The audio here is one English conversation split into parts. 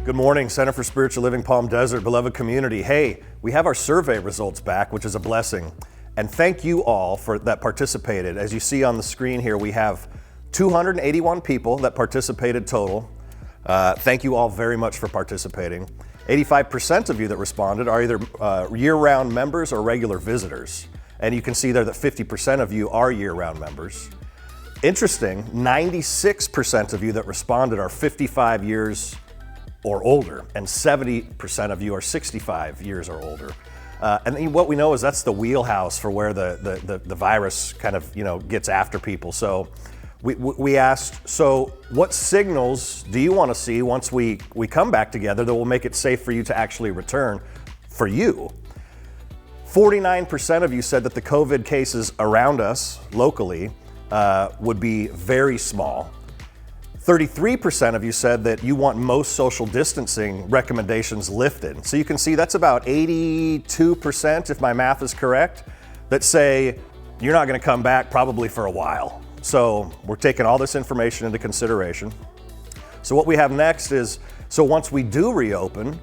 Good morning, Center for Spiritual Living Palm Desert, beloved community. Hey, we have our survey results back, which is a blessing. And thank you all that participated. As you see on the screen here, we have 281 people that participated total. Thank you all very much for participating. 85% of you that responded are either year-round members or regular visitors. And you can see there that 50% of you are year-round members. Interesting, 96% of you that responded are 55 years or older, and 70% of you are 65 years or older. And what we know is that's the wheelhouse for where the virus kind of gets after people. So we asked, so what signals do you want to see once we come back together that will make it safe for you to actually return for you? 49% of you said that the COVID cases around us locally would be very small. 33% of you said that you want most social distancing recommendations lifted. So you can see that's about 82%, if my math is correct, that say you're not going to come back probably for a while. So we're taking all this information into consideration. So what we have next is, so once we do reopen,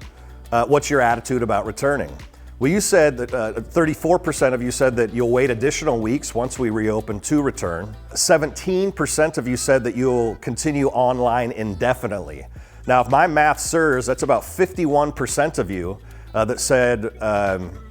what's your attitude about returning? Well, you said that 34% of you said that you'll wait additional weeks once we reopen to return. 17% of you said that you'll continue online indefinitely. Now, if my math serves, that's about 51% of you that said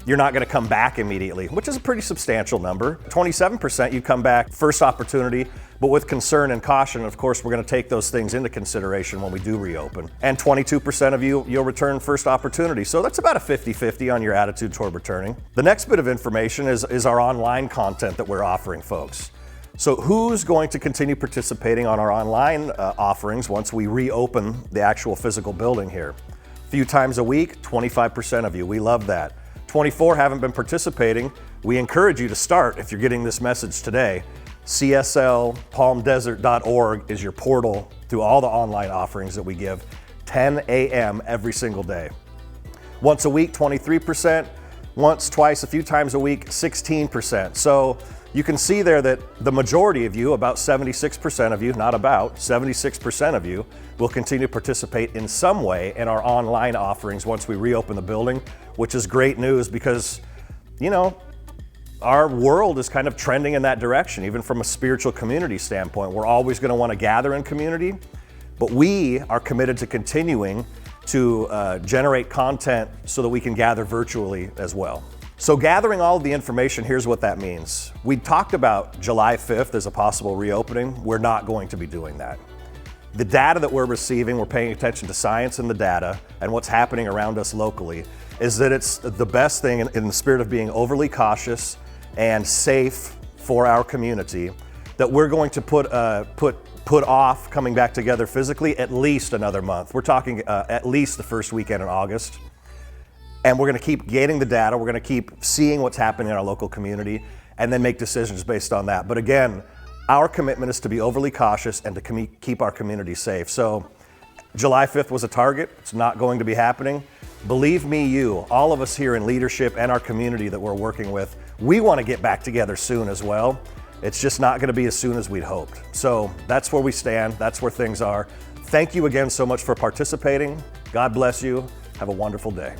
you're not going to come back immediately, which is a pretty substantial number. 27% you come back first opportunity, but with concern and caution. Of course, we're going to take those things into consideration when we do reopen. And 22% of you'll return first opportunity. So that's about a 50-50 on your attitude toward returning. The next bit of information is our online content that we're offering folks. So who's going to continue participating on our online offerings once we reopen the actual physical building here? A few times a week, 25% of you. We love that. 24 haven't been participating. We encourage you to start if you're getting this message today. CSL palmdesert.org is your portal through all the online offerings that we give, 10 a.m. every single day. Once a week, 23%. Once, twice, a few times a week, 16%. So you can see there that the majority of you, about 76% of you, not about, 76% of you, will continue to participate in some way in our online offerings once we reopen the building, which is great news because, our world is kind of trending in that direction, even from a spiritual community standpoint. We're always going to want to gather in community, but we are committed to continuing to generate content so that we can gather virtually as well. So gathering all of the information, here's what that means. We talked about July 5th as a possible reopening. We're not going to be doing that. The data that we're receiving, we're paying attention to science and the data and what's happening around us locally, is that it's the best thing in the spirit of being overly cautious and safe for our community, that we're going to put off coming back together physically at least another month. We're talking at least the first weekend in August. And we're going to keep getting the data. We're going to keep seeing what's happening in our local community and then make decisions based on that. But again, our commitment is to be overly cautious and to keep our community safe. So July 5th was a target. It's not going to be happening. Believe me, all of us here in leadership and our community that we're working with, we want to get back together soon as well. It's just not going to be as soon as we'd hoped. So that's where we stand. That's where things are. Thank you again so much for participating. God bless you. Have a wonderful day.